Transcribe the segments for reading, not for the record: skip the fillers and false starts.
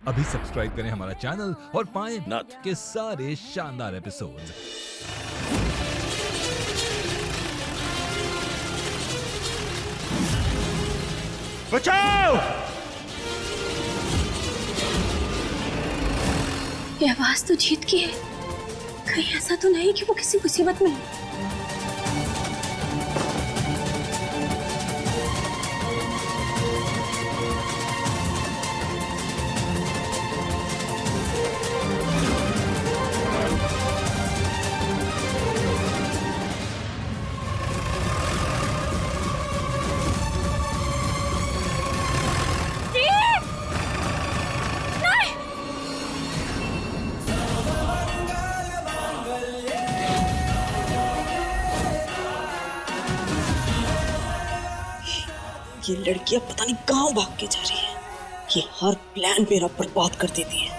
अभी सब्सक्राइब करें हमारा चैनल और पाएं नाथ। के सारे शानदार एपिसोड्स। बचाओ! ये आवाज तो जीत की है। कहीं ऐसा तो नहीं कि वो किसी मुसीबत में है। ये लड़कियां पता नहीं कहाँ भाग के जा रही है। ये हर प्लान मेरा बर्बाद कर देती है।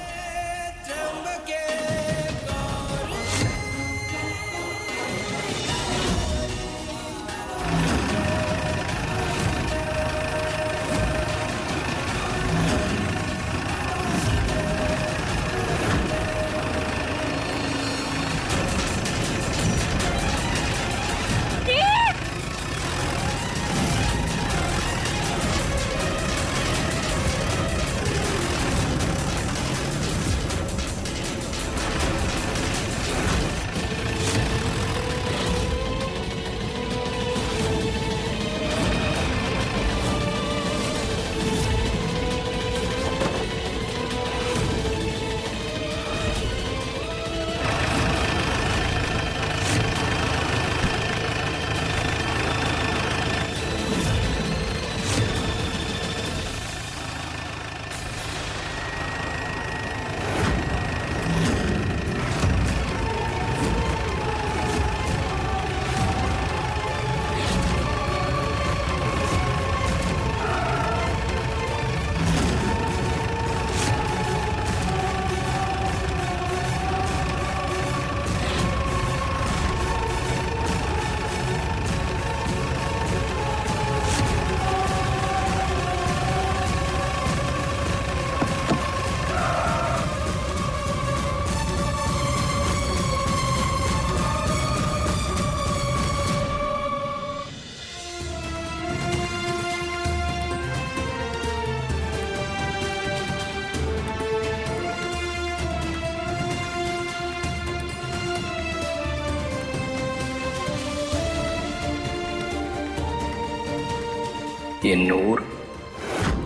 ये नूर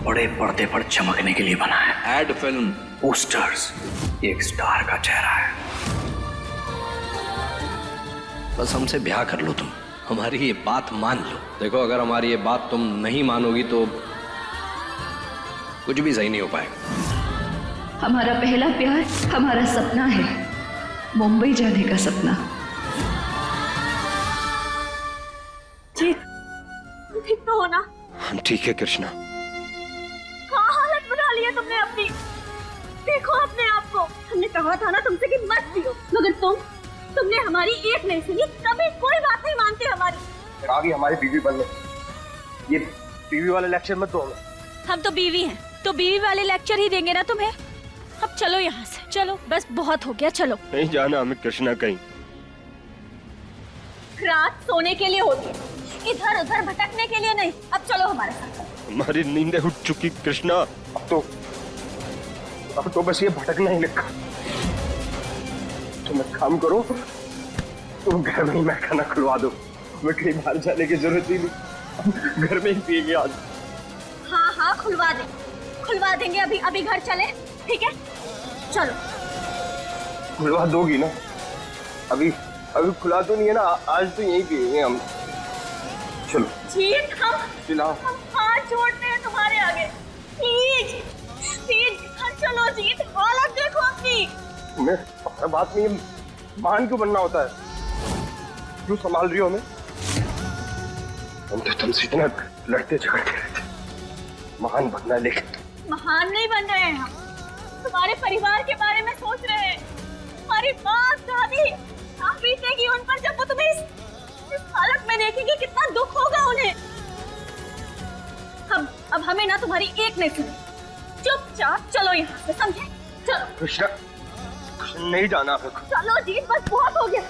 बड़े पर्दे पर चमकने के लिए बना है। एड फिल्म, पोस्टर्स, एक स्टार का चेहरा है। बस हमसे ब्याह कर लो तुम, हमारी ये बात मान लो। देखो, अगर हमारी ये बात तुम नहीं मानोगी तो कुछ भी सही नहीं हो पाएगा। हमारा पहला प्यार हमारा सपना है, मुंबई जाने का सपना। ठीक तो हो ना? ठीक है कृष्णा। कहाँ हालत बना ली है तुमने अपनी? देखो अपने आप को। हमने कहा था ना तुमसे कि मत पियो, मगर तुमने हमारी एक नहीं सुनी। कभी कोई बात नहीं मानते हमारी। आगे हमारी बीवी बनने, ये बीवी वाले लेक्चर मत दो हमें। हम तो बीवी हैं, तो बीवी वाले लेक्चर ही देंगे ना तुम्हें। अब चलो यहाँ से, चलो, बस बहुत हो गया, चलो। नहीं जाना हमें कृष्णा कहीं। रात सोने के लिए होती है, इधर उधर भटकने के लिए नहीं। अब चलो हमारे साथ। हमारी नींदें उठ चुकी कृष्णा। अब तो बस ये भटकना ही लिखा। तुम एक काम करो, तुम घर में ही मैं खाना खुलवा दो। मैं कहीं बाहर जाने की जरूरत ही नहीं, घर में ही पिएंगे आज। हाँ, खुलवा देंगे। अभी घर चले, ठीक है? चलो। खुलवा दोगी ना? अभी खुला तो नहीं है ना? आज तो यहीं पिएंगे हम। चलो जीत, हम हाथ जोड़ते हैं तुम्हारे आगे। प्लीज घर चलो जीत, हालत देखो अपनी। तुम्हें हर बात में महान क्यों बनना होता है? क्यों संभाल रही हो हमें? हम तो तुमसे इतना लड़ते झगड़ते रहते, महान बनना। लेकिन महान नहीं बन रहे हैं हम, तुम्हारे परिवार के बारे में सोच रहे हैं। हमारी माँ, दादी बीतेगी उन पर जब वो तुम्हें इस हालत में देखेंगे। कितना दुख होगा उन्हें। अब हमें ना तुम्हारी एक नहीं सुनी। चुपचाप चलो यहाँ से, समझे? कृष्णा, कृष्णा नहीं जाना मेरे को। चलो जीत, बस बहुत हो गया।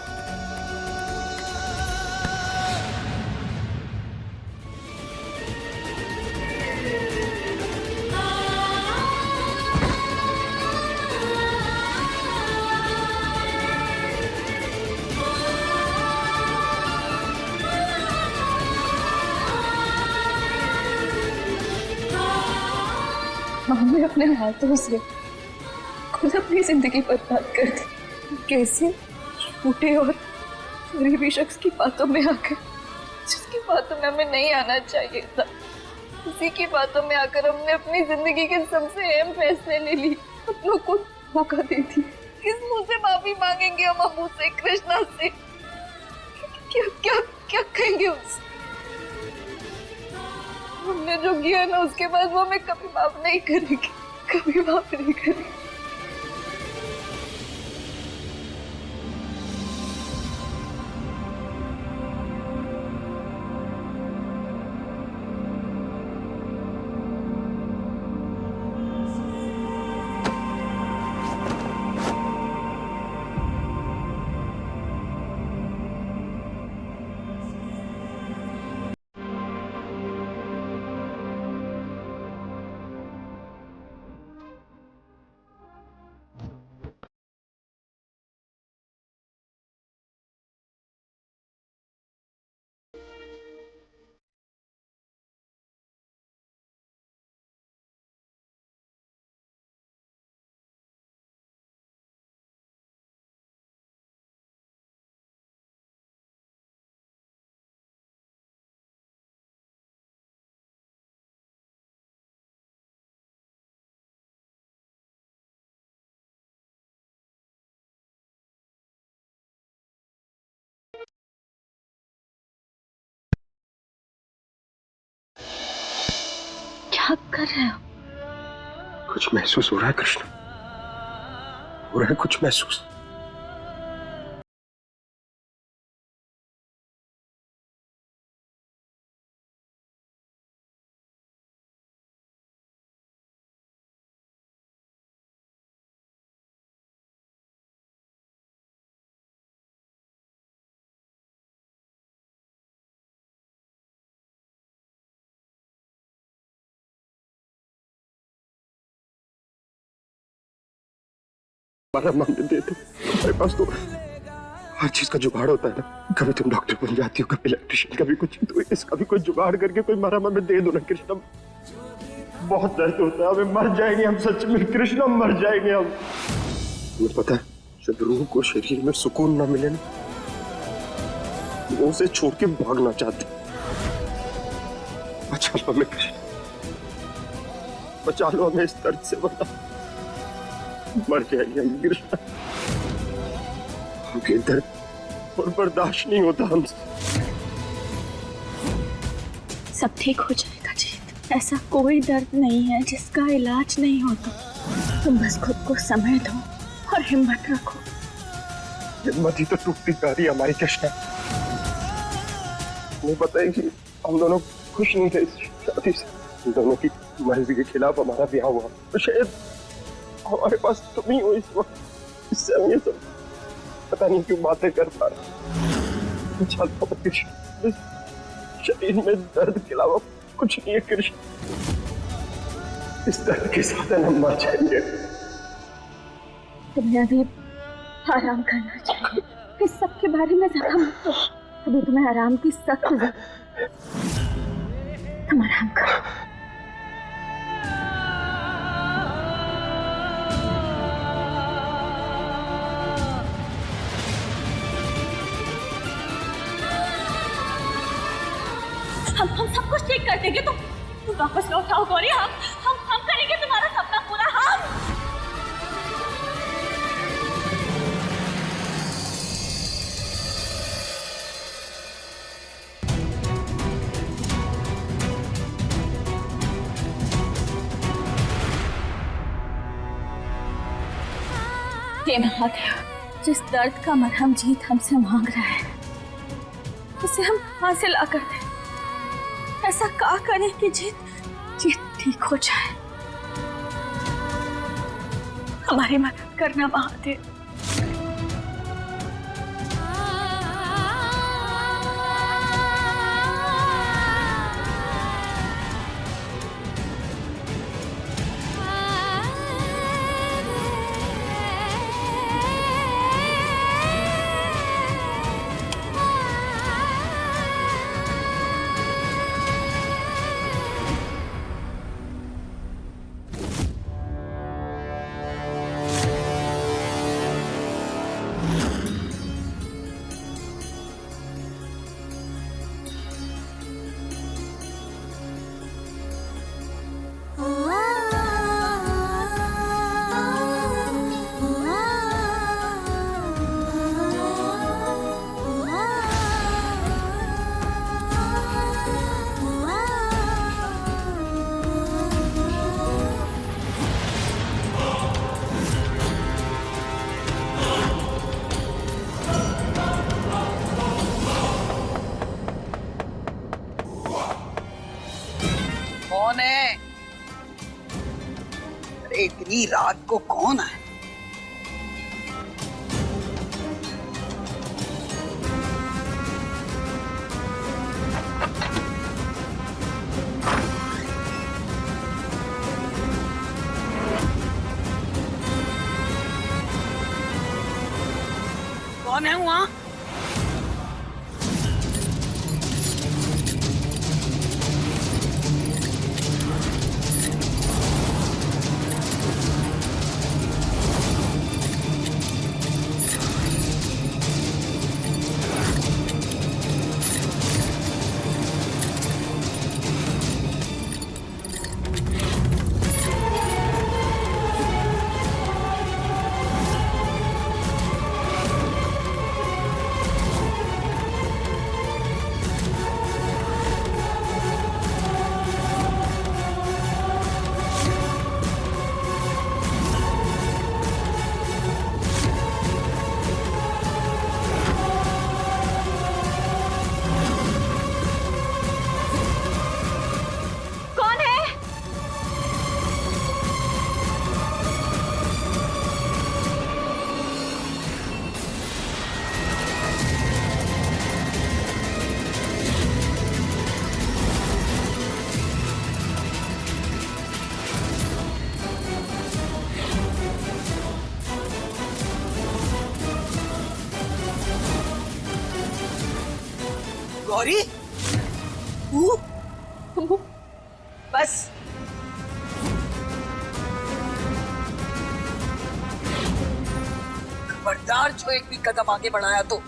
हमने अपने हाथों से खुद अपनी जिंदगी बर्बाद कर दी। कैसे झूठे और गरीबी शख्स की बातों में आकर, जिसकी बातों में हमें नहीं आना चाहिए था, उसी की बातों में आकर हमने अपनी जिंदगी के सबसे अहम फैसले ले ली, अपनों को धोखा दे दी। किस मुंह से माफी मांगेंगे हम अम्मू से, कृष्णा से? क्या क्या क्या कहेंगे उससे? हमने जो किया ना, उसके बाद वो हमें कभी माफ नहीं करेगी, कभी माफ नहीं करेगी। क्या कर रहे हो? कुछ महसूस हो रहा है कृष्णा, हो रहा है कुछ महसूस। हमारा मांगने दे दो, हमारे पास तो हर चीज का जुगाड़ होता है ना। कभी तुम डॉक्टर बन जाती हो, कभी इलेक्ट्रिशियन, कभी कुछ, तो इसका भी कोई जुगाड़ करके कोई मारा हमें दे दो ना कृष्णा। बहुत दर्द होता है, हमें मर जाएंगे हम, सच में कृष्णा मर जाएंगे हम। तुम्हें पता है, जब रूह को शरीर में सुकून ना मिले ना, वो उसे छोड़ के भागना चाहते। बचा लो हमें कृष्णा, बचा लो हमें इस दर्द से, वरना मर जाएंगे हम कृष्णा। हमके दर्द और बर्दाश्त नहीं होता हमसे। सब ठीक हो जाएगा जीत। ऐसा कोई दर्द नहीं है जिसका इलाज नहीं होता। तुम बस खुद को समय दो और हिम्मत रखो। हिम्मत ही तो टूटती जा रही है हमारी कृष्णा। तुम्हें पता है कि हम दोनों खुश नहीं थे इस शादी से। हम दोनों की मर्जी के खिलाफ हमारा ब्याह हुआ, तो शायद हमारे पास तुम ही हो इस वक्त, इससे हम ये सब पता नहीं क्यों बातें कर पा रहे। कृष्ण, इस शरीर में दर्द के अलावा कुछ नहीं है कृष्ण। इस दर्द के साथ हम मर जाएंगे। तुम्हें अभी आराम करना चाहिए। इस सब के बारे में ज्यादा मत सोचो। अभी तुम्हें आराम की सख्त जरूरत है। तुम आराम करो। हम सब कुछ ठीक कर देंगे। तुम वापस लौट आओ गौरी। हम करेंगे तुम्हारा सपना पूरा। ये महादेव, जिस दर्द का मरहम जीत हमसे मांग रहा है, उसे हम हासिल ला कर दें। ऐसा क्या करें कि जीत ठीक हो जाए। हमारी मदद करना महादेव। कौन है? अरे इतनी रात को कौन है? कौन है वहां? गौरी, बस खबरदार, जो एक भी कदम आगे बढ़ाया तो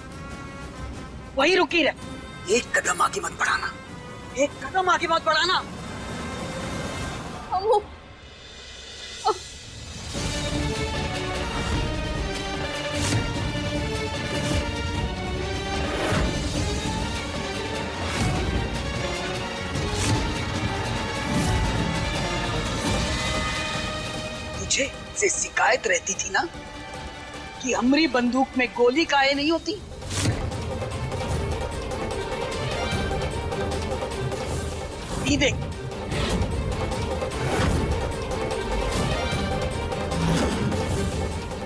वही रुकी रहे। एक कदम आगे मत बढ़ाना, एक कदम आगे मत बढ़ाना। तुझे से शिकायत रहती थी ना कि हमरी बंदूक में गोली काहे नहीं होती? ये देख,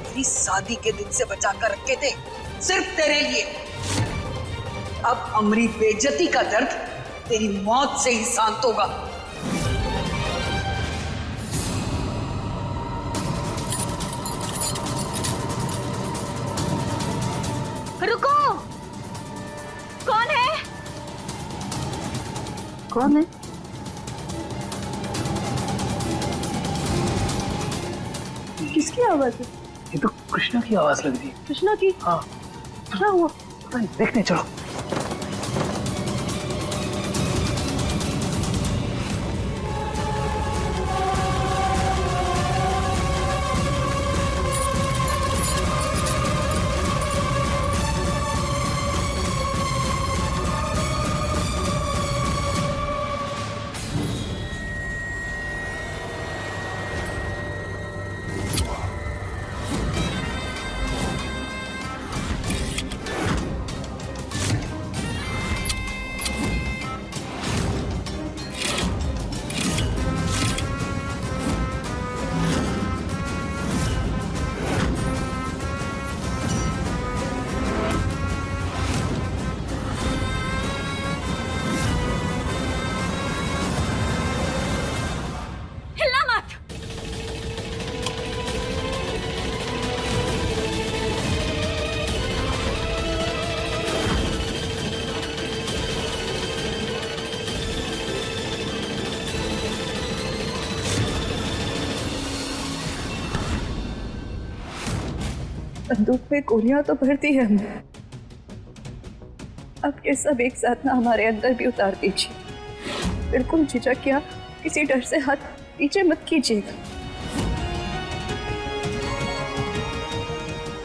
तेरी शादी के दिन से बचा कर रखे थे सिर्फ तेरे लिए। अब हमरी बेइज्जती का दर्द तेरी मौत से ही शांत होगा। रुको, कौन है? कौन है? किसकी आवाज है? ये तो कृष्णा की आवाज लग रही है। कृष्णा की? हाँ, क्या हुआ? पता नहीं, देखने चलो। बंदूक में गोलियां तो भरती है हमने, अब ये सब एक साथ ना हमारे अंदर भी उतार दीजिए। बिल्कुल झिझक या किसी डर से हाथ पीछे मत कीजिएगा,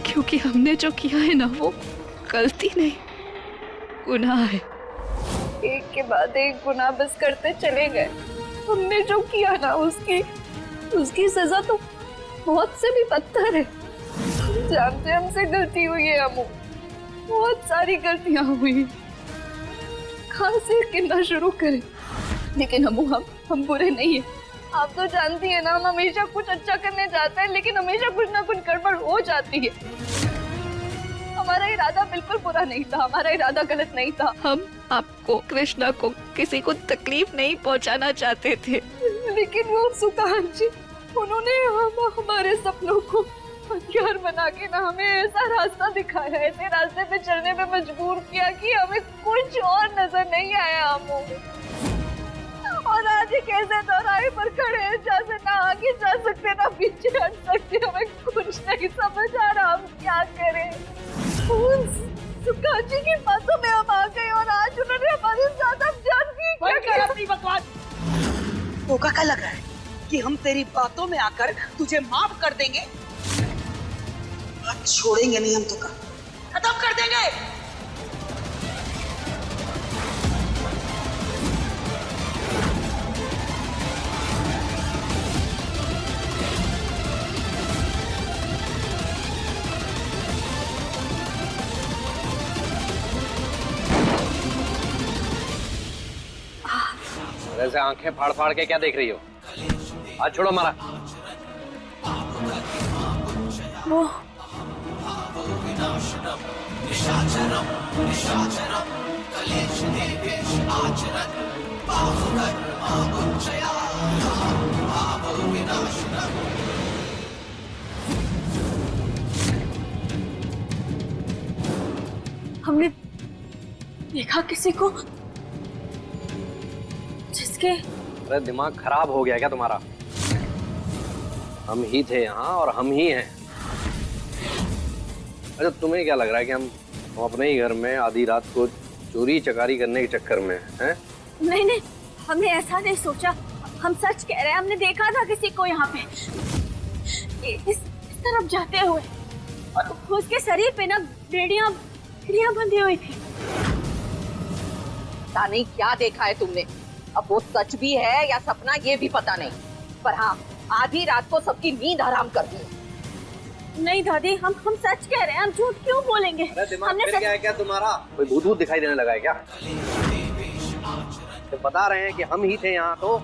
क्योंकि हमने जो किया है ना वो गलती नहीं, गुनाह है। एक के बाद एक गुनाह बस करते चले गए। हमने जो किया ना उसकी सजा तो मौत से भी बदतर है। हम जानते हमसे गलती हुई है अम्मू, बहुत सारी गलतियां हुई। कहाँ से गिनना शुरू करें? लेकिन अम्मू हम बुरे नहीं है। आप तो जानती है ना, हम हमेशा कुछ अच्छा करने जाते हैं लेकिन हमेशा कुछ ना कुछ गड़बड़ हो जाती है। हमारा इरादा बिल्कुल बुरा नहीं था, हमारा इरादा गलत नहीं था। हम आपको, कृष्णा को, किसी को तकलीफ नहीं पहुंचाना चाहते थे। लेकिन वो सुकांत जी, उन्होंने हमारे सपनों को हथियार बना के ना हमें ऐसा रास्ता दिखाया, ऐसे रास्ते पे चलने पे मजबूर किया कि हमें कुछ और नजर नहीं आया अम्मू। और आज एक ऐसे दौराहे पर खड़े हैं जहाँ से ना आगे जा सकते ना पीछे हट सकते। हमें कुछ नहीं समझ आ रहा हम क्या करें। सुकांत जी की बातों में हम आ गए और आज उन्होंने हमारे साथ अब जान की क्या अपनी बकवास। धोखा क्या लग रहा है कि हम तेरी बातों में आकर तुझे माफ कर देंगे? छोड़ेंगे नहीं हम, तो खत्म कर देंगे। ऐसे आंखें फाड़ फाड़ के क्या देख रही हो? आज छोड़ो हमारा। वो हमने देखा किसी को जिसके। अरे दिमाग खराब हो गया क्या तुम्हारा? हम ही थे यहाँ और हम ही हैं। अच्छा, तुम्हें क्या लग रहा है कि हम अपने ही घर में आधी रात को चोरी चकारी करने के चक्कर में हैं? नहीं, हमने ऐसा नहीं सोचा। हम सच कह रहे हैं, हमने देखा था किसी को यहाँ पे इस तरफ जाते हुए, और उसके शरीर पे ना बेड़ियां बंधी हुई थी। पता नहीं क्या देखा है तुमने। अब वो सच भी है या सपना ये भी पता नहीं, पर हाँ, आधी रात को सबकी नींद हराम कर दी। नहीं दादी, हम सच कह रहे हैं, हम झूठ क्यों बोलेंगे? हमने फिर क्या है क्या तुम्हारा? कोई भूत भूत दिखाई देने लगा है क्या? तो बता रहे हैं कि हम ही थे यहाँ तो।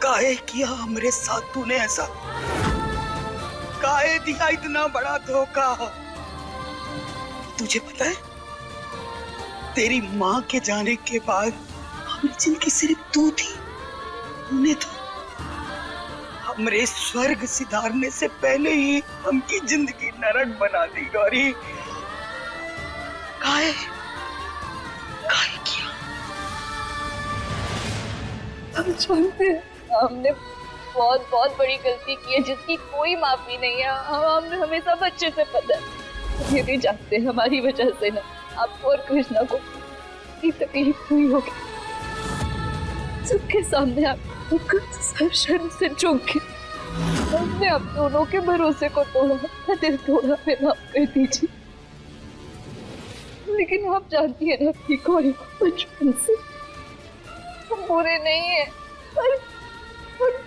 काहे किया हमरे साथ तूने ऐसा? काहे दिया इतना बड़ा धोखा? तुझे पता है, तेरी माँ के जाने के बाद हमारी जिंदगी सिर्फ तू थी। तूने तो हमरे स्वर्ग सिधारने से पहले ही हमकी जिंदगी नरक बना दी गौरी। काहे किया? हम जानते हैं हमने बहुत बड़ी गलती की है जिसकी कोई माफी नहीं है। हमें सब अच्छे से पता है। ये भी जानते हैं हमारी वजह से ना आपको और कृष्णा को इतनी तकलीफ हुई होगी। सबके सामने आपको सर शर्म से चूक के हमने आप दोनों के भरोसे को तोड़ा, दिल तोड़ा, फिर माफ कर दीजिए। लेकिन आप जानती है ना कि कोई बचपन से हम बुरे नहीं है, पर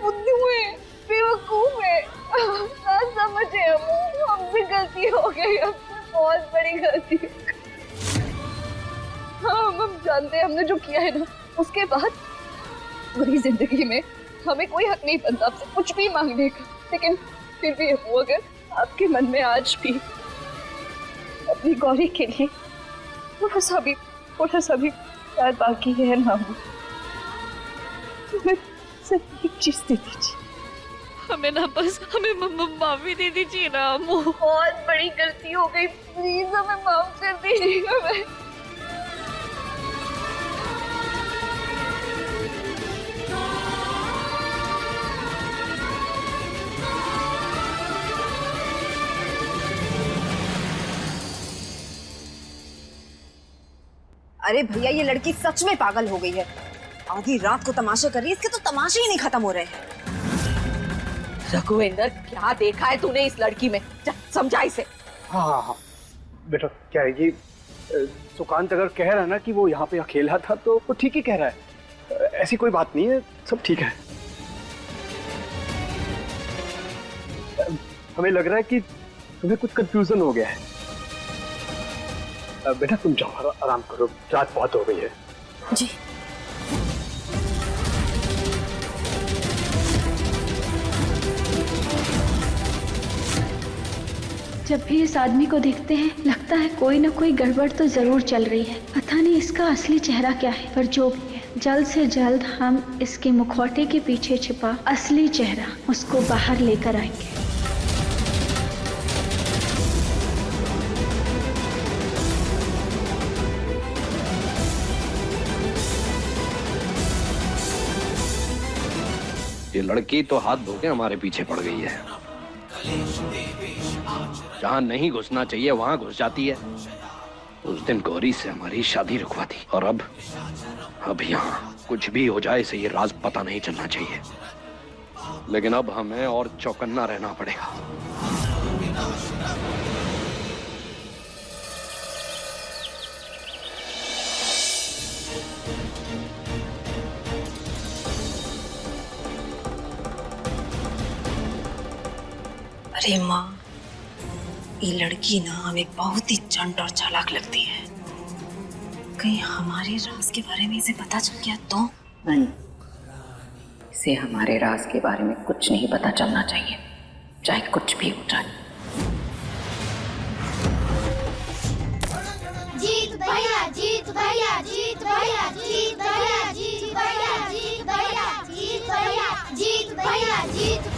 बुद्धू है, बेवकूफ है, ना समझे। हमसे गलती हो गई, हमसे बहुत बड़ी गलती। हाँ, हम जानते हैं हमने जो किया है ना, उसके बाद पूरी जिंदगी में हमें कोई हक नहीं बनता आपसे कुछ भी मांगने का, लेकिन फिर भी अबू अगर आपके मन में आज भी अपनी गौरी के लिए थोड़ा सा भी प्यार बाकी है ना हो, तो हमें सिर्फ एक चीज दे दीजिए, हमें माफी दे दीजिए ना अम्मू। बहुत बड़ी गलती हो गई, प्लीज हमें माफ कर दीजिएगा। मैं अरे भैया, ये लड़की सच में पागल हो गई है। आधी रात को तमाशे कर रही है, इसके तो तमाशे ही नहीं खत्म हो रहे हैं। रघुवेंद्र, क्या देखा है तूने इस लड़की में? समझा इसे। हाँ बेटा, क्या है कि सुकांत अगर कह रहा है ना कि वो यहाँ पे अकेला था, तो वो ठीक ही कह रहा है। ऐसी कोई बात नहीं है, सब ठीक है। हमें लग रहा है कि तुम्हें कुछ कंफ्यूजन हो गया है। बेटा तुम जाओ, आराम करो, रात बहुत हो गई है। जी। जब भी इस आदमी को देखते हैं लगता है कोई ना कोई गड़बड़ तो जरूर चल रही है। पता नहीं इसका असली चेहरा क्या है, पर जो भी है जल्द से जल्द हम इसके मुखौटे के पीछे छिपा असली चेहरा उसको बाहर लेकर आएंगे। ये लड़की तो हाथ धो के हमारे पीछे पड़ गई है। जहाँ नहीं घुसना चाहिए वहां घुस जाती है। उस दिन गौरी से हमारी शादी रुकवा दी, और अब यहाँ कुछ भी हो जाए इसे ये राज पता नहीं चलना चाहिए। लेकिन अब हमें और चौकन्ना रहना पड़ेगा। अरे माँ, ये लड़की ना हमें बहुत ही चंट और चालाक लगती है। कहीं हमारे राज के बारे में इसे पता चल गया तो? नहीं, इसे हमारे राज के बारे में कुछ नहीं पता चलना चाहिए, चाहे कुछ भी हो जाए। जीत भैया, जीत भैया, जीत भैया, जीत भैया, जीत भैया, जीत भैया, जीत भैया, जीत भैया, जीत।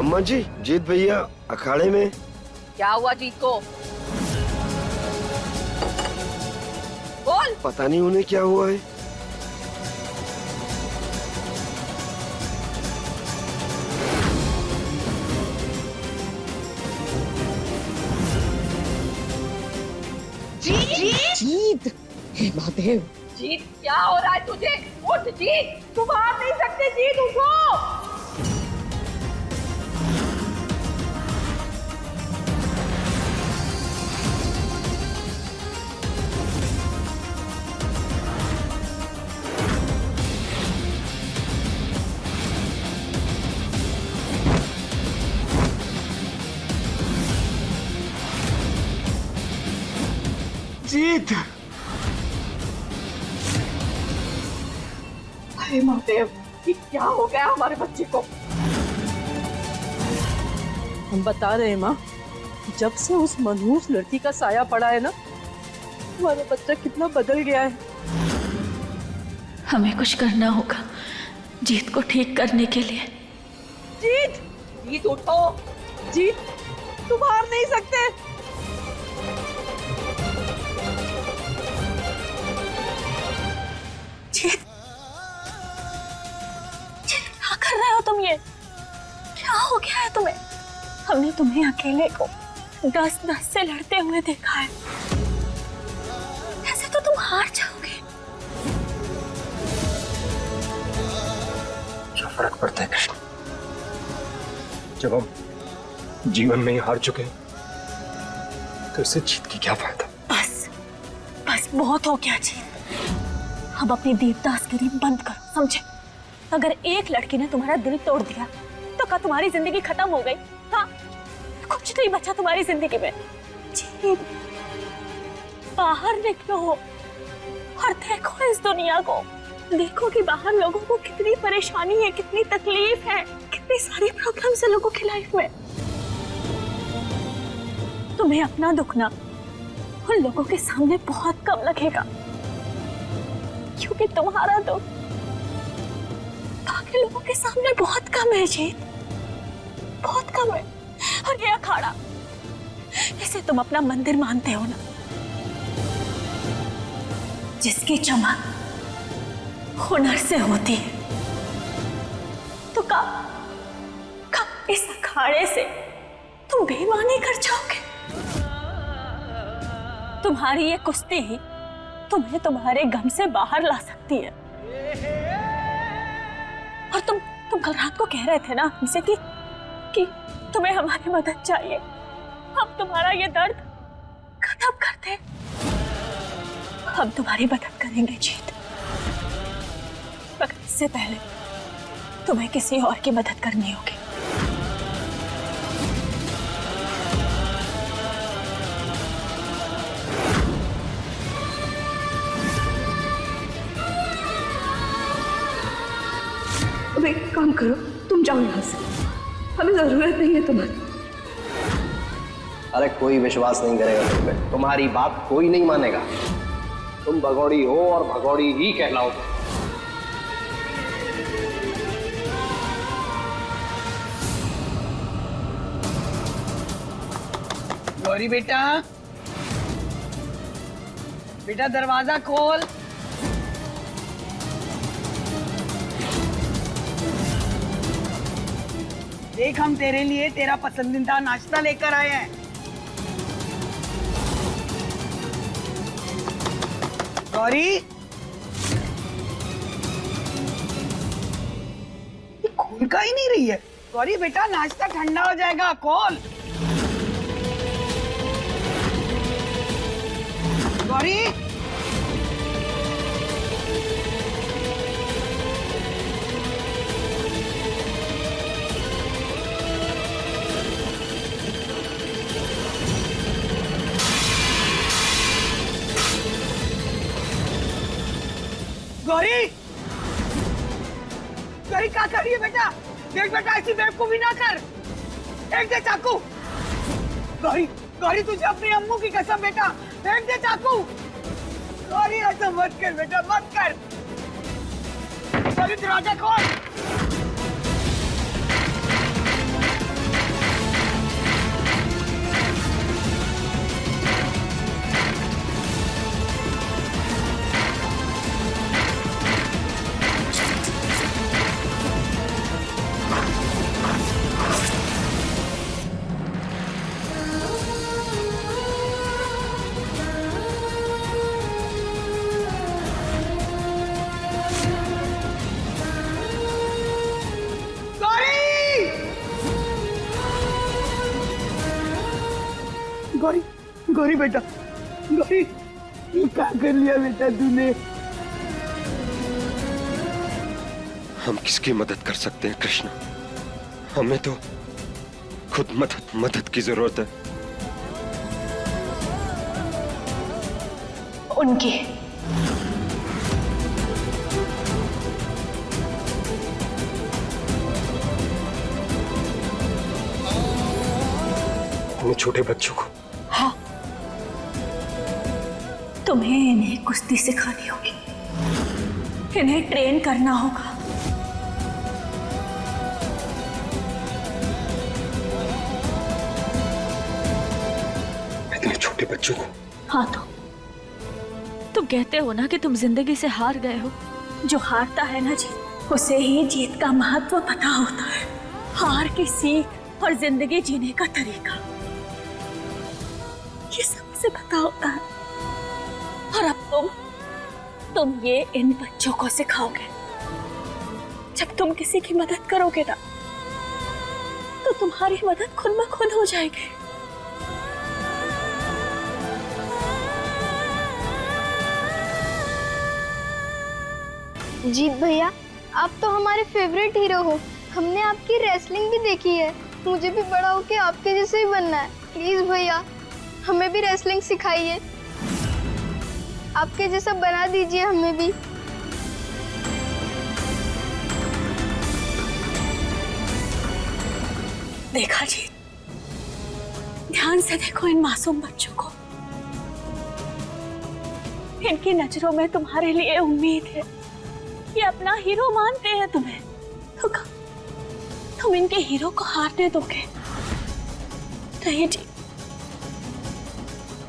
अम्मा जी, जीत भैया अखाड़े में। क्या हुआ जीत को? बोल। पता नहीं उन्हें क्या हुआ है। जीत, हे महादेव। जीत, क्या हो रहा है तुझे? उठ जीत, तुम हार नहीं सकते। जीत उठो। जीत। हे महादेव, ये क्या हो गया हमारे बच्चे को? हम बता रहे हैं माँ, जब से उस मनहूस लड़की का साया पड़ा है ना, हमारा बच्चा कितना बदल गया है। हमें कुछ करना होगा जीत को ठीक करने के लिए। जीत, जीत उठो। जीत, तुम हार नहीं सकते। जीत, क्या कर रहे हो तुम? ये क्या हो गया है तुम्हें? हमने तुम्हें अकेले को 10-10 से लड़ते हुए देखा है, ऐसे तो तुम हार जाओगे। क्या फर्क पड़ता है कृष्ण? जब हम जीवन में ही हार चुके हैं तो इससे जीत की क्या फायदा? बस बस बहुत हो गया जीत। अब अपनी देवदासगिरी बंद करो, समझे? अगर एक लड़की ने तुम्हारा दिल तोड़ दिया तो क्या तुम्हारी जिंदगी खत्म हो गई? हाँ, कुछ नहीं बचा तुम्हारी जिंदगी में। जीत, बाहर निकलो और देखो इस दुनिया को। देखो कि बाहर लोगों को कितनी परेशानी है, कितनी तकलीफ है, कितनी सारी प्रॉब्लम्स है लोगों की लाइफ में। तुम्हें अपना दुख ना उन लोगों के सामने बहुत कम लगेगा, क्योंकि तुम्हारा दुख बाकी लोगों के सामने बहुत कम है जीत, बहुत कम है। और ये अखाड़ा, इसे तुम अपना मंदिर मानते हो ना, जिसकी चमक हुनर से होती है, तो कब इस अखाड़े से तुम बेईमानी कर जाओगे? तुम्हारी ये कुश्ती ही तुम्हें तुम्हारे गम से बाहर ला सकती है। और तुम कल रात को कह रहे थे ना हमसे कि तुम्हें हमारी मदद चाहिए। हम तुम्हारा ये दर्द खत्म करते, हम तुम्हारी मदद करेंगे जीत, मगर इससे पहले तुम्हें किसी और की मदद करनी होगी। अब एक काम करो, तुम जाओ यहाँ से, हमें जरूरत नहीं है तुम्हारी। अरे कोई विश्वास नहीं करेगा तुम पे, तुम्हारी बात कोई नहीं मानेगा। तुम भगौड़ी हो और भगौड़ी ही कहलाओगे। गौरी बेटा, बेटा दरवाजा खोल। देख, हम तेरे लिए तेरा पसंदीदा नाश्ता लेकर आए हैं। गौरी, ये खोल का ही नहीं रही है। गौरी बेटा, नाश्ता ठंडा हो जाएगा, खोल। गौरी, गौरी, गौरी क्या कर रही है बेटा? देख बेटा, ऐसी बेवकूफी ना कर। फेंक दे चाकू। गौरी, गौरी तुझे अपनी अम्मू की कसम बेटा, फेंक दे चाकू। गौरी ऐसा मत कर बेटा, मत कर। गौरी दरवाजा खोल। गौरी, गौरी बेटा, गौरी ये क्या कर लिया बेटा तूने? हम किसकी मदद कर सकते हैं कृष्णा? हमें तो खुद मदद की जरूरत है। उनकी। हमें छोटे बच्चों को। हाँ, तुम्हें इन्हें कुश्ती सिखानी होगी, इन्हें ट्रेन करना होगा। इतने छोटे बच्चों को? हाँ, तो तुम कहते हो ना कि तुम जिंदगी से हार गए हो। जो हारता है ना जीत, उसे ही जीत का महत्व पता होता है, हार की सीख और जिंदगी जीने का तरीका, ये सब उसे पता होता है। और अब तुम ये इन बच्चों को सिखाओगे। जब तुम किसी की मदद करोगे ना, तो तुम्हारी मदद खुद ब खुद हो जाएगी। जीत भैया, आप तो हमारे फेवरेट हीरो हो। हमने आपकी रेसलिंग भी देखी है। मुझे भी बड़ा होके आपके जैसे ही बनना है। प्लीज भैया, हमें भी रेसलिंग सिखाइए। आपके जैसा बना दीजिए हमें भी। देखा जी, ध्यान से देखो इन मासूम बच्चों को। इनकी नजरों में तुम्हारे लिए उम्मीद है। ये अपना हीरो मानते हैं तुम्हें, तो तुम इनके हीरो को हारने दोगे? नहीं जी,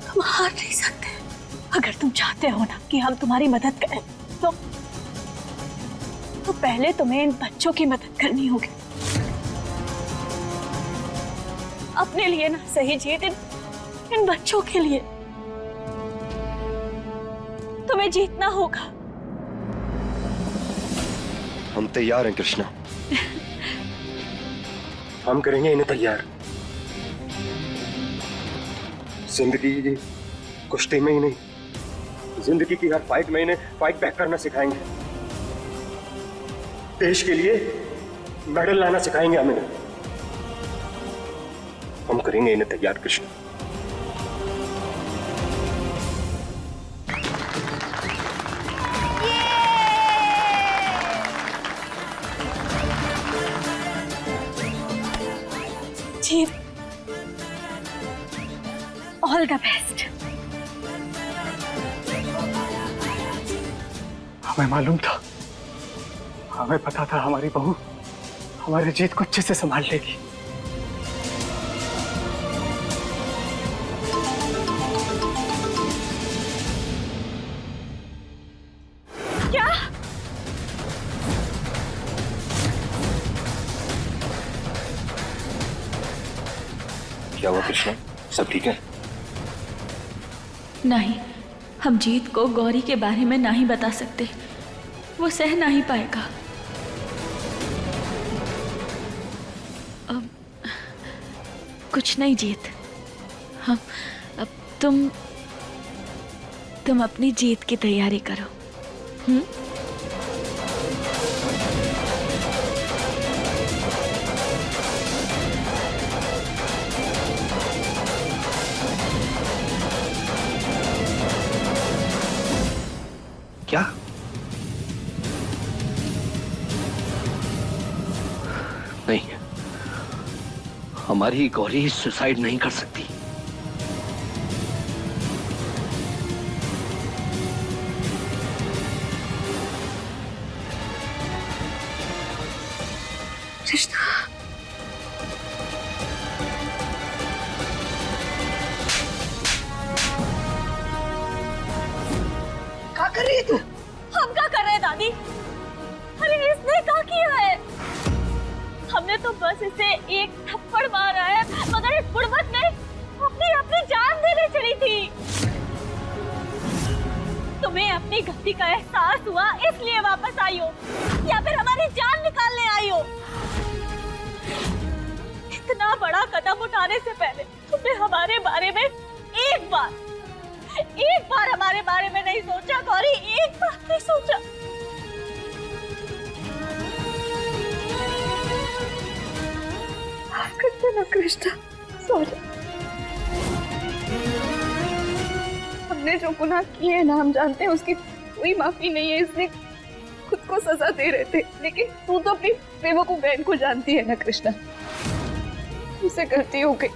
तुम हार नहीं सकते। अगर तुम चाहते हो ना कि हम तुम्हारी मदद करें, तो पहले तुम्हें इन बच्चों की मदद करनी होगी। अपने लिए ना सही जीत, इन बच्चों के लिए तुम्हें जीतना होगा। हम तैयार हैं कृष्णा। हम करेंगे इन्हें तैयार। जिंदगी कुश्ती में ही नहीं, जिंदगी की हर फाइट में इन्हें फाइट बैक करना सिखाएंगे। देश के लिए मेडल लाना सिखाएंगे हम इन्हें। हम करेंगे इन्हें तैयार कृष्ण। जीत, ऑल द बेस्ट। हमें मालूम था, हमें पता था हमारी बहू हमारी जीत को अच्छे से संभाल लेगी। क्या? क्या हुआ कृष्णा, सब ठीक है? नहीं, हम जीत को गौरी के बारे में नहीं बता सकते। वो सह नहीं पाएगा। अब कुछ नहीं जीत, हम अब तुम अपनी जीत की तैयारी करो। क्या? नहीं, हमारी गौरी सुसाइड नहीं कर सकती। कृष्णा, क्या कर रही है तू? हम क्या कर रहे हैं दादी? अरे इसने क्या किया है? हमने तो बस इसे एक थप्पड़ मारा है, मगर इस बुड़बक ने अपनी जान देने चली थी। तुम्हें अपनी गलती का एहसास हुआ इसलिए वापस आई हो, या फिर हमारी जान निकालने आई हो? इतना बड़ा कदम उठाने से पहले तुमने हमारे बारे में एक बार हमारे बारे में नहीं सोचा गौरी, एक बार नहीं सोचा। माफ कर देना कृष्णा, सॉरी। हमने जो गुनाह किए हैं ना, हम जानते हैं उसकी कोई माफी नहीं है। इसने खुद को सजा दे रहे थे, लेकिन तू तो अपनी बेवकूफ बहन को जानती है ना कृष्णा। उसे गलती हो गई,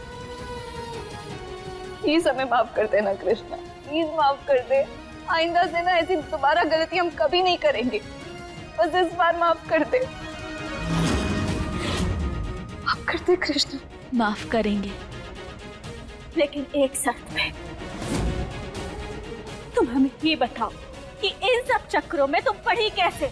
प्लीज हमें माफ कर देना कृष्णा, प्लीज माफ कर दे। आइंदा से ना ऐसी दोबारा गलती हम कभी नहीं करेंगे। बस इस बार माफ कर दे, माफ कर दे कृष्णा। माफ करेंगे, लेकिन एक शर्त पे। तुम हमें ये बताओ कि इन सब चक्रों में तुम पढ़ी कैसे?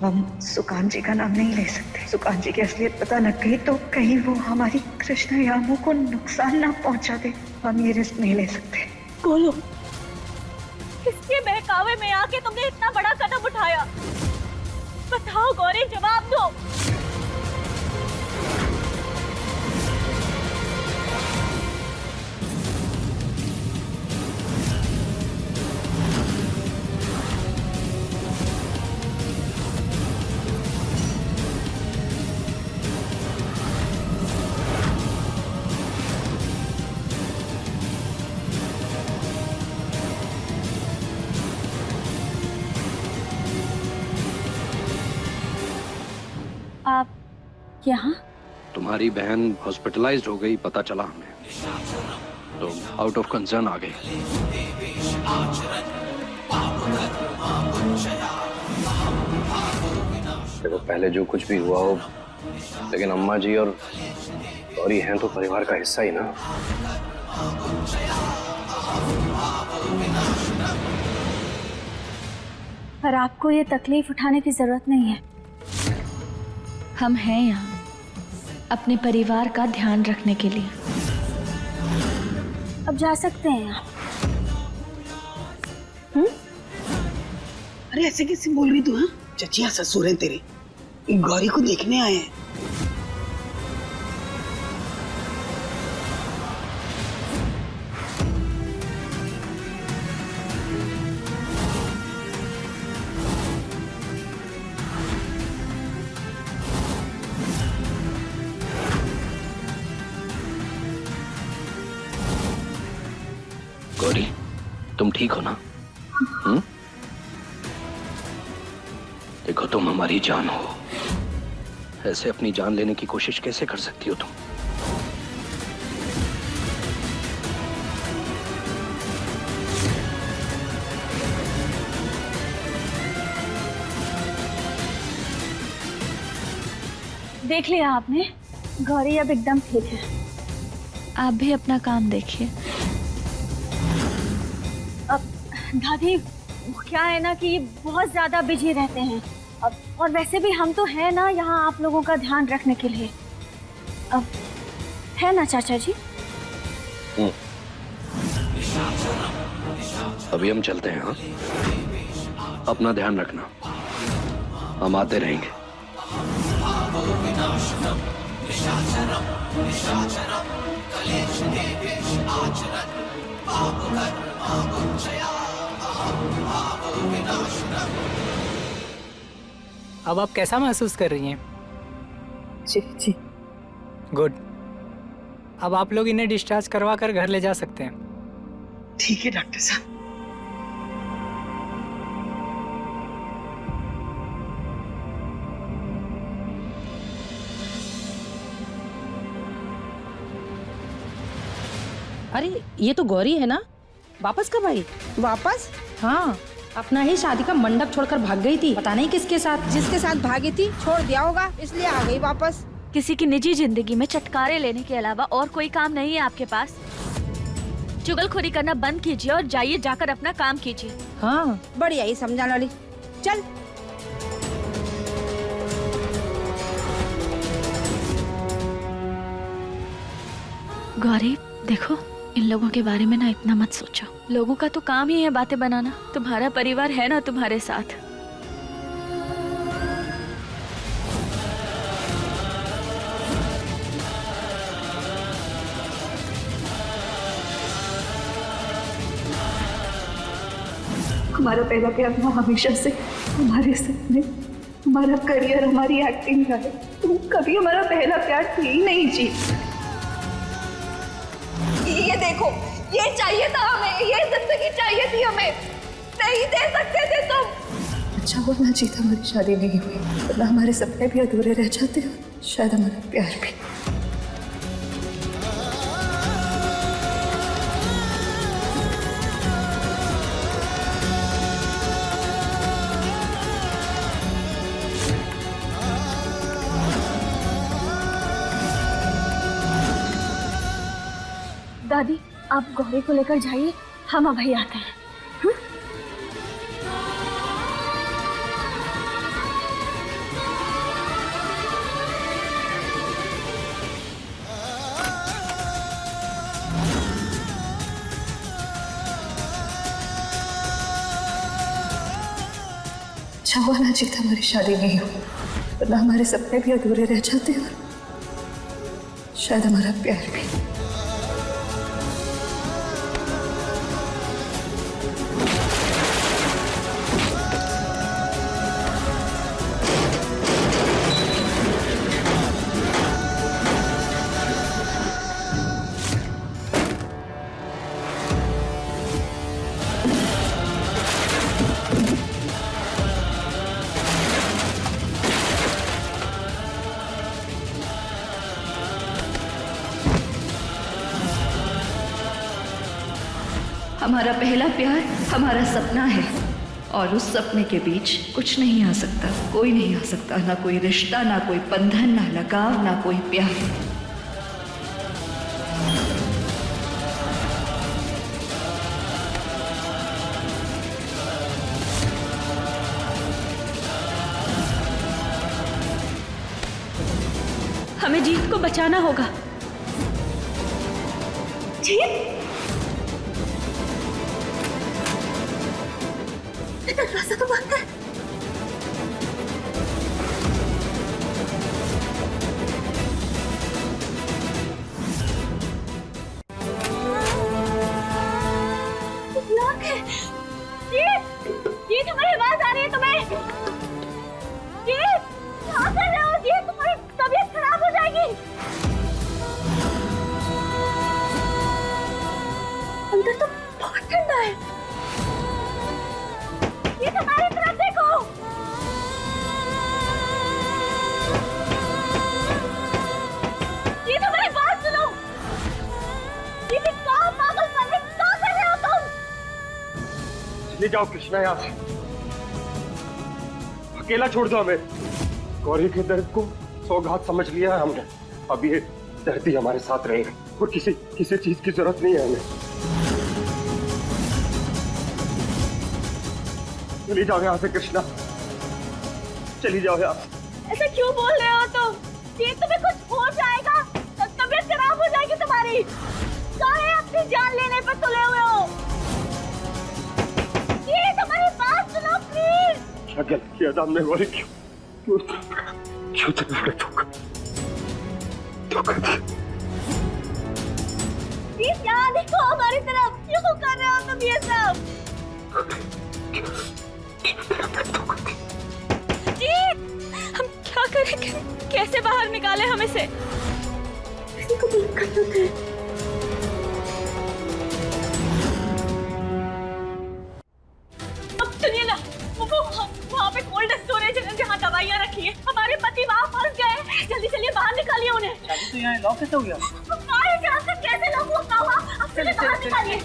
हम सुकान जी का नाम नहीं ले सकते। सुकान जी की असलियत पता लग गई तो कहीं वो हमारी कृष्णा यामू को नुकसान ना पहुंचा दे। हम ये रिस्क नहीं ले सकते। बोलो, किसके बहकावे में आके तुमने इतना बड़ा कदम उठाया? बताओ गौरी, जवाब दो। यहाँ? तुम्हारी बहन हॉस्पिटलाइज्ड हो गई, पता चला हमें, तो आउट ऑफ कंसर्न आ गए। देखो, पहले जो कुछ भी हुआ हो, लेकिन अम्मा जी और गौरी हैं तो परिवार का हिस्सा ही ना। पर आपको ये तकलीफ उठाने की जरूरत नहीं है। हम हैं यहाँ अपने परिवार का ध्यान रखने के लिए। अब जा सकते हैं आप। अरे ऐसे कैसे बोल रही तू? हाँ, चचिया ससुर हैं तेरे, गौरी को देखने आए हैं। गौरी, तुम ठीक हो ना? देखो, तुम हमारी जान हो, ऐसे अपनी जान लेने की कोशिश कैसे कर सकती हो तुम? देख लिया आपने, गौरी अब एकदम ठीक है। आप भी अपना काम देखिए। अब दादी, वो क्या है ना कि बहुत ज्यादा बिजी रहते हैं अब, और वैसे भी हम तो है ना यहाँ आप लोगों का ध्यान रखने के लिए। अब है ना चाचा जी? अभी हम चलते हैं। हाँ, अपना ध्यान रखना, हम आते रहेंगे। अब आप कैसा महसूस कर रही हैं? जी जी, गुड। अब आप लोग इन्हें डिस्चार्ज करवा कर घर ले जा सकते हैं। ठीक है डॉक्टर साहब। अरे ये तो गौरी है ना? वापस कब आई? वापस? हाँ, अपना ही शादी का मंडप छोड़कर भाग गई थी, पता नहीं किसके साथ। जिसके साथ भागी थी छोड़ दिया होगा, इसलिए आ गई वापस। किसी की निजी जिंदगी में चटकारे लेने के अलावा और कोई काम नहीं है आपके पास? चुगलखोरी करना बंद कीजिए और जाइए, जाकर अपना काम कीजिए। हाँ, बढ़िया ही समझाने वाली। चल। गौरी देखो, इन लोगों के बारे में ना इतना मत सोचो। लोगों का तो काम ही है बातें बनाना। तुम्हारा परिवार है ना तुम्हारे साथ। हमारा पहला प्यार था हमेशा से, हमारे सपने, हमारा करियर, हमारी एक्टिंग का है। तुम कभी हमारा पहला प्यार थी ही नहीं जी। ये देखो, ये चाहिए था हमें, ये जिंदगी चाहिए थी हमें, नहीं दे सकते थे तुम। अच्छा हुआ ना जीत हमारी शादी नहीं हुई, वरना हमारे सपने भी अधूरे रह जाते और शायद हमारा प्यार भी। दादी, आप गौरी को लेकर जाइए, हम अभी आते हैं। अच्छा हुआ ना जीत हमारी शादी नहीं हुई, वरना हमारे सपने भी अधूरे रह जाते और शायद हमारा प्यार भी। हमारा पहला प्यार हमारा सपना है और उस सपने के बीच कुछ नहीं आ सकता, कोई नहीं आ सकता, ना कोई रिश्ता, ना कोई बंधन, ना लगाव, ना कोई प्यार। हमें जीत को बचाना होगा। जीत? दरवाजा तो बंद है। लॉक है। जीत तुम्हारी आवाज आ रही है तुम्हें? जीत क्या कर रहे हो? जीत तुम्हारी तबीयत खराब हो जाएगी। अंदर तो बहुत ठंडा है। ये तुम्हारी तरफ देखो। ये तुम्हारी बात सुनो। ये क्या पागलपन है? क्या कर रहे हो तुम? चले जाओ कृष्णा यहाँ से, अकेला छोड़ दो हमें। गौरी के दर्द को सौगात समझ लिया है हमने, अब ये दर्द ही हमारे साथ रहेगा और किसी चीज की जरूरत नहीं है हमें। चली जाओ यहाँ से कृष्णा, चली जाओ यहाँ से। ऐसा क्यों बोल रहे हो तुम? ये तुम्हें कुछ हो जाएगा तो तबीयत खराब हो जाएगी तुम्हारी। काहे अपनी जान लेने पर तुले हुए हो? ये तुम्हारी बात सुनो प्लीज। क्या गलत किया था हमने गौरी? क्यों तुमने धोखा दिया? प्लीज यहाँ देखो हमारी तरफ। क्यों कर रहे हो तुम ये सब? हम क्या करें? कैसे बाहर निकाले हम इसे? किसी को बुला कर देते हैं। अब सुनिए ना, वो वहाँ पे कोल्ड स्टोरेज है जहाँ दवाइयाँ रखी है। हमारे पति वहाँ फंस गए। जल्दी चलिए बाहर निकालिए उन्हें। तो यहाँ लॉक कैसे हो गया? कैसे लोग होता हुआ? अब चलिए बाहर निकालिए।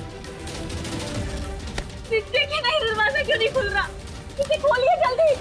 देखिए नहीं, दरवाजा क्यों नहीं खुल रहा? इसे खोलिए जल्दी।